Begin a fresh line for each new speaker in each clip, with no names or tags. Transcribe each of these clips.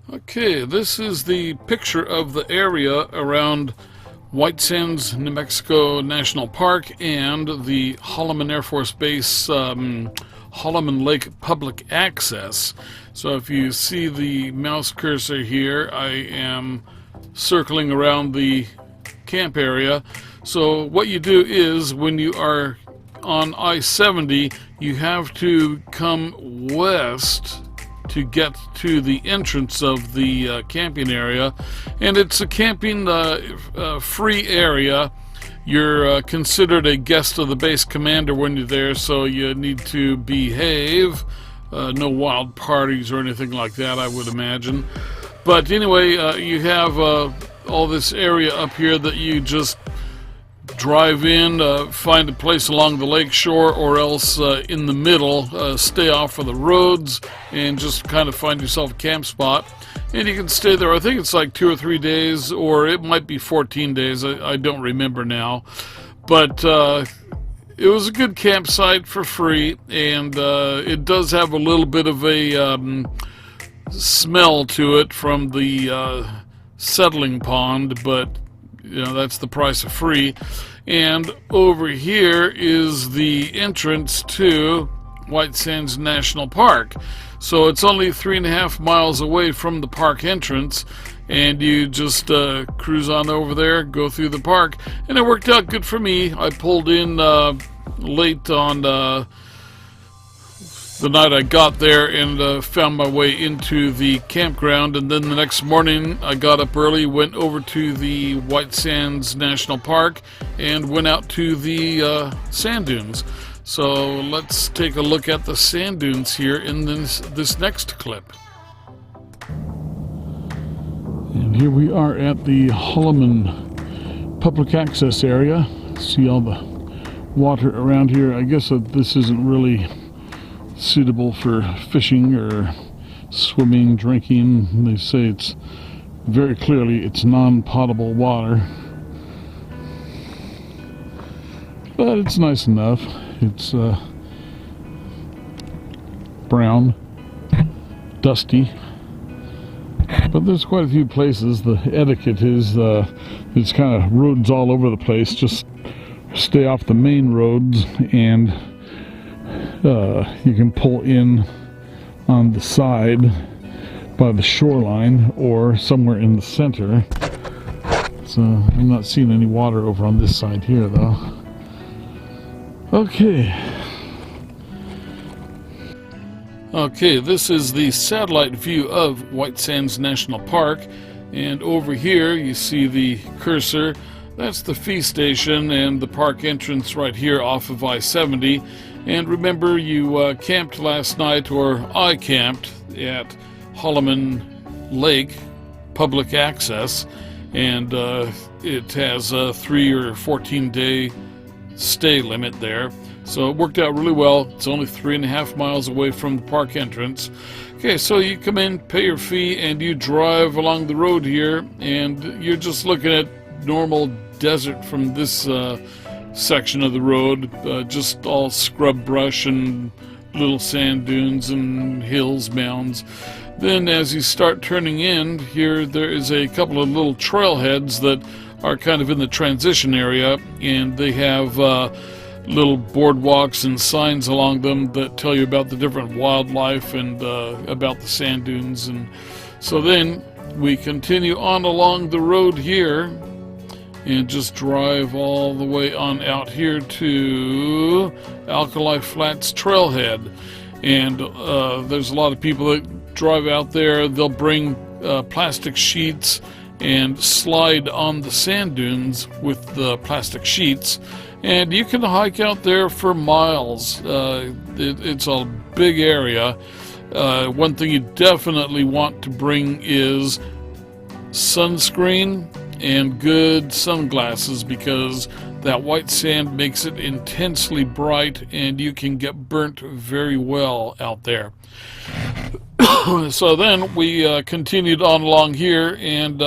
Okay, this is the picture of the area around White Sands, New Mexico National Park and the Holloman Air Force Base, Holloman Lake Public Access. So if you see the mouse cursor here, I am circling around the camp area. So what you do is when you are on I-70, you have to come west to get to the entrance of the camping area, and it's a camping free area. You're considered a guest of the base commander when you're there, so you need to behave. No wild parties or anything like that, I would imagine. But anyway, you have all this area up here that you just drive in, find a place along the lake shore, or else in the middle, stay off of the roads and just kind of find yourself a camp spot. And you can stay there, I think it's like 2 or 3 days, or it might be 14 days, I don't remember now. But it was a good campsite for free, and it does have a little bit of a smell to it from the settling pond, but you know, that's the price of free. And over here is the entrance to White Sands National Park. So it's only 3.5 miles away from the park entrance, and you just cruise on over there, go through the park, and it worked out good for me. I pulled in late on the night I got there and found my way into the campground, and then the next morning I got up early, went over to the White Sands National Park and went out to the sand dunes. So let's take a look at the sand dunes here in this next clip. And here we are at the Holloman public access area. See all the water around here. I guess that this isn't really suitable for fishing or swimming, drinking. They say it's very clearly it's non-potable water, but it's nice enough. It's brown, dusty, but there's quite a few places. The etiquette is there's kind of roads all over the place. Just stay off the main roads, and you can pull in on the side by the shoreline or somewhere in the center. So I'm not seeing any water over on this side here though. Okay, this is the satellite view of White Sands National Park, and over here you see the cursor. That's the fee station and the park entrance right here off of I-70. And remember, you camped last night, or I camped at Holloman Lake Public Access, and it has a 3 or 14 day stay limit there. So it worked out really well. It's only 3.5 miles away from the park entrance. Okay, so you come in, pay your fee, and you drive along the road here, and you're just looking at normal desert from this section of the road, just all scrub brush and little sand dunes and hills, mounds. Then as you start turning in here, there is a couple of little trailheads that are kind of in the transition area, and they have little boardwalks and signs along them that tell you about the different wildlife and about the sand dunes. And so then we continue on along the road here and just drive all the way on out here to Alkali Flats Trailhead. And there's a lot of people that drive out there. They'll bring plastic sheets and slide on the sand dunes with the plastic sheets, and you can hike out there for miles. It's a big area. One thing you definitely want to bring is sunscreen and good sunglasses, because that white sand makes it intensely bright and you can get burnt very well out there. So then we continued on along here, and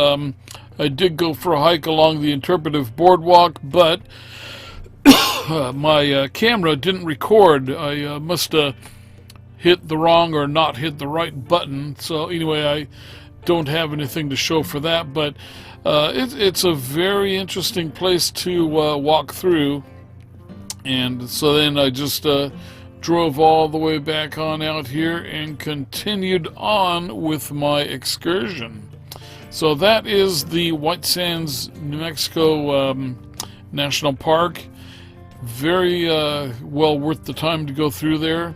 I did go for a hike along the interpretive boardwalk, but my camera didn't record. I must have hit the wrong or not hit the right button. So anyway, I don't have anything to show for that, but it's a very interesting place to walk through. And so then I just drove all the way back on out here and continued on with my excursion. So that is the White Sands, New Mexico National Park. Very well worth the time to go through there.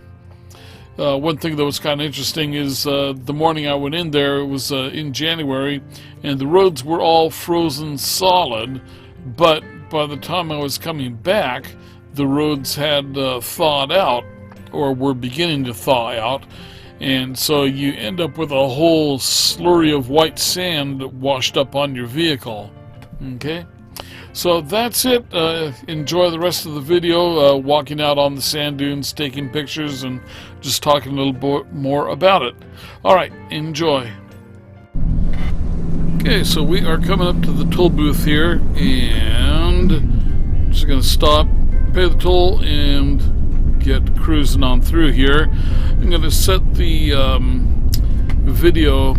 One thing that was kind of interesting is the morning I went in there, it was in January, and the roads were all frozen solid, but by the time I was coming back, the roads had thawed out, or were beginning to thaw out, and so you end up with a whole slurry of white sand washed up on your vehicle. Okay? So that's it. Enjoy the rest of the video, walking out on the sand dunes, taking pictures, and just talking a little bit more about it. Alright, enjoy. Okay, so we are coming up to the toll booth here, and I'm just going to stop, pay the toll, and get cruising on through here. I'm going to set the video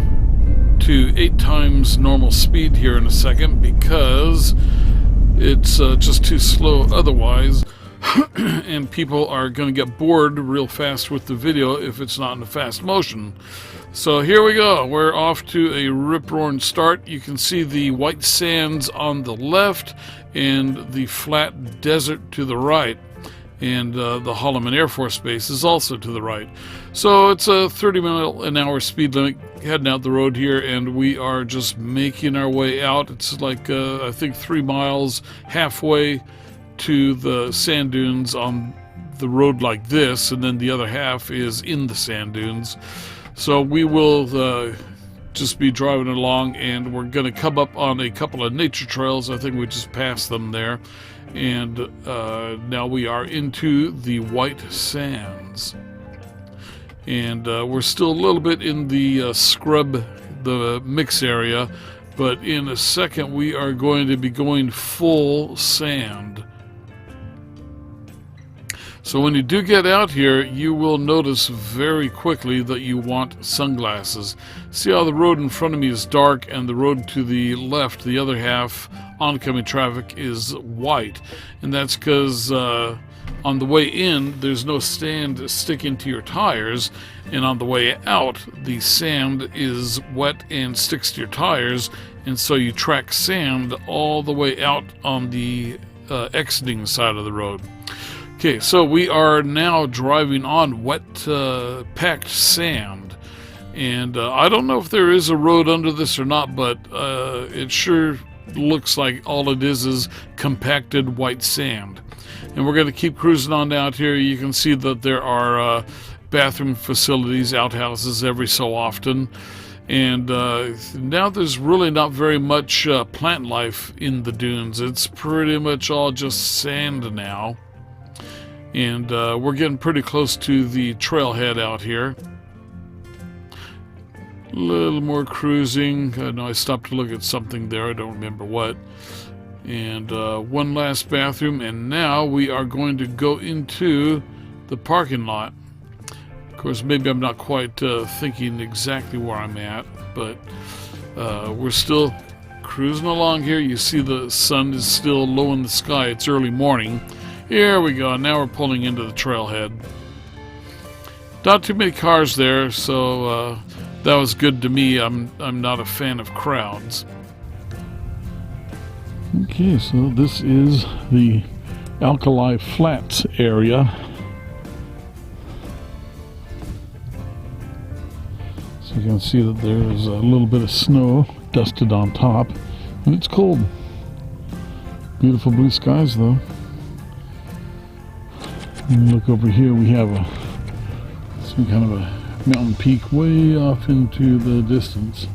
to 8 times normal speed here in a second, because it's just too slow otherwise, and people are going to get bored real fast with the video if it's not in a fast motion. So here we go. We're off to a rip-roaring start. You can see the white sands on the left and the flat desert to the right. And the Holloman Air Force Base is also to the right. So it's a 30-mile-an-hour speed limit heading out the road here, and we are just making our way out. It's like, I think, 3 miles halfway to the sand dunes on the road like this, and then the other half is in the sand dunes. So we will just be driving along, and we're going to come up on a couple of nature trails. I think we just passed them there. And now we are into the white sands, and we're still a little bit in the scrub, the mix area, but in a second we are going to be going full sand. So when you do get out here, you will notice very quickly that you want sunglasses. See how the road in front of me is dark, and the road to the left, the other half, oncoming traffic, is white. And that's because on the way in, there's no sand sticking to your tires, and on the way out, the sand is wet and sticks to your tires, and so you track sand all the way out on the exiting side of the road. Okay, so we are now driving on wet, packed sand, and I don't know if there is a road under this or not, but it sure looks like all it is compacted white sand. And we're going to keep cruising on down here. You can see that there are bathroom facilities, outhouses every so often, and now there's really not very much plant life in the dunes. It's pretty much all just sand now. And we're getting pretty close to the trailhead out here. A little more cruising. I know I stopped to look at something there. I don't remember what. And one last bathroom. And now we are going to go into the parking lot. Of course, maybe I'm not quite thinking exactly where I'm at. But we're still cruising along here. You see the sun is still low in the sky. It's early morning. Here we go. Now we're pulling into the trailhead. Not too many cars there, so that was good to me. I'm not a fan of crowds. Okay, so this is the Alkali Flats area. So you can see that there's a little bit of snow dusted on top, and it's cold. Beautiful blue skies, though. And look over here, we have some kind of a mountain peak way off into the distance.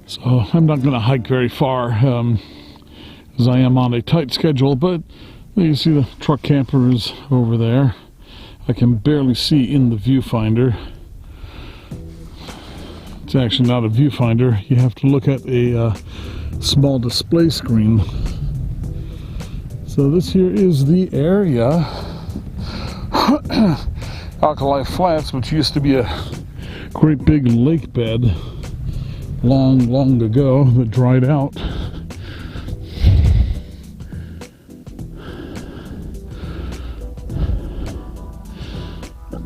So I'm not going to hike very far, as I am on a tight schedule, but you see the truck campers over there. I can barely see in the viewfinder. It's actually not a viewfinder. You have to look at a small display screen. So this here is the area. Alkali Flats, which used to be a great big lake bed long ago, that dried out.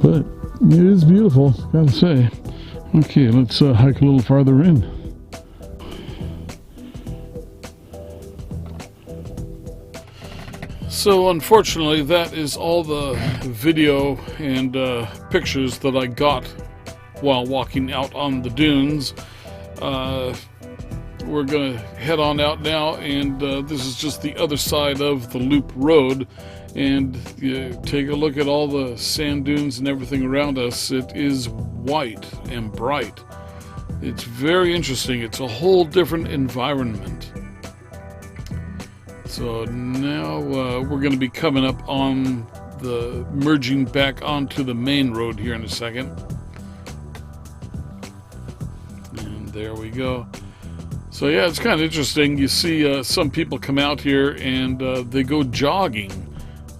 But it is beautiful, gotta say. Okay, let's hike a little farther in. So unfortunately, that is all the video and pictures that I got while walking out on the dunes. We're gonna head on out now, and this is just the other side of the loop road, and take a look at all the sand dunes and everything around us. It is white and bright. It's very interesting. It's a whole different environment. So now we're going to be coming up on the merging back onto the main road here in a second. And there we go. So yeah, it's kind of interesting. You see some people come out here and they go jogging.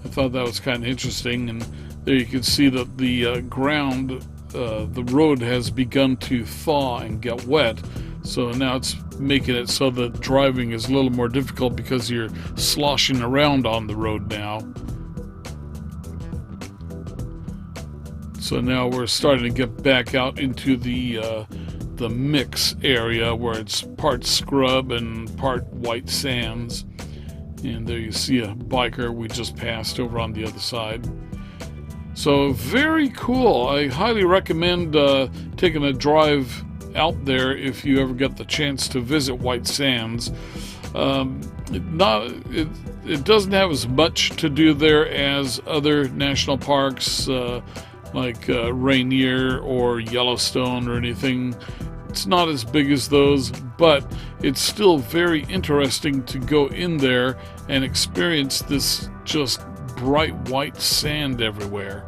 I thought that was kind of interesting. And there you can see that the ground, the road has begun to thaw and get wet. So now it's making it so that driving is a little more difficult because you're sloshing around on the road now. So now we're starting to get back out into the mix area where it's part scrub and part white sands. And there you see a biker we just passed over on the other side. So very cool. I highly recommend taking a drive out there if you ever get the chance to visit White Sands. It doesn't have as much to do there as other national parks like Rainier or Yellowstone or anything. It's not as big as those, but it's still very interesting to go in there and experience this just bright white sand everywhere.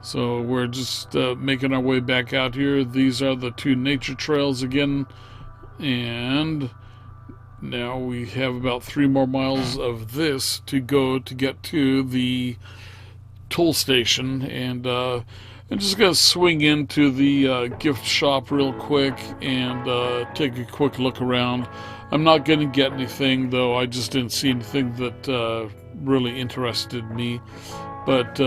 So we're just making our way back out here. These are the two nature trails again, and now we have about 3 more miles of this to go to get to the toll station. And I'm just going to swing into the gift shop real quick and take a quick look around. I'm not going to get anything, though. I just didn't see anything that really interested me. But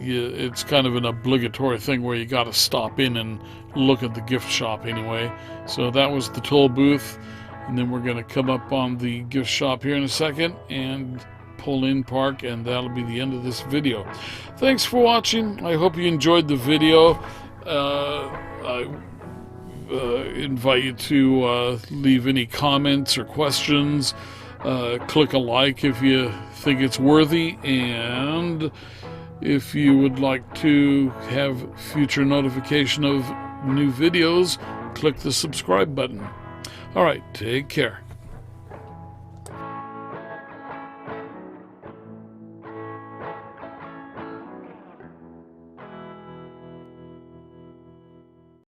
it's kind of an obligatory thing where you got to stop in and look at the gift shop anyway. So that was the toll booth, and then we're going to come up on the gift shop here in a second and pull in, park, and that'll be the end of this video. Thanks for watching. I hope you enjoyed the video. I invite you to leave any comments or questions. Click a like if you think it's worthy, and if you would like to have future notification of new videos, click the subscribe button. All right, take care.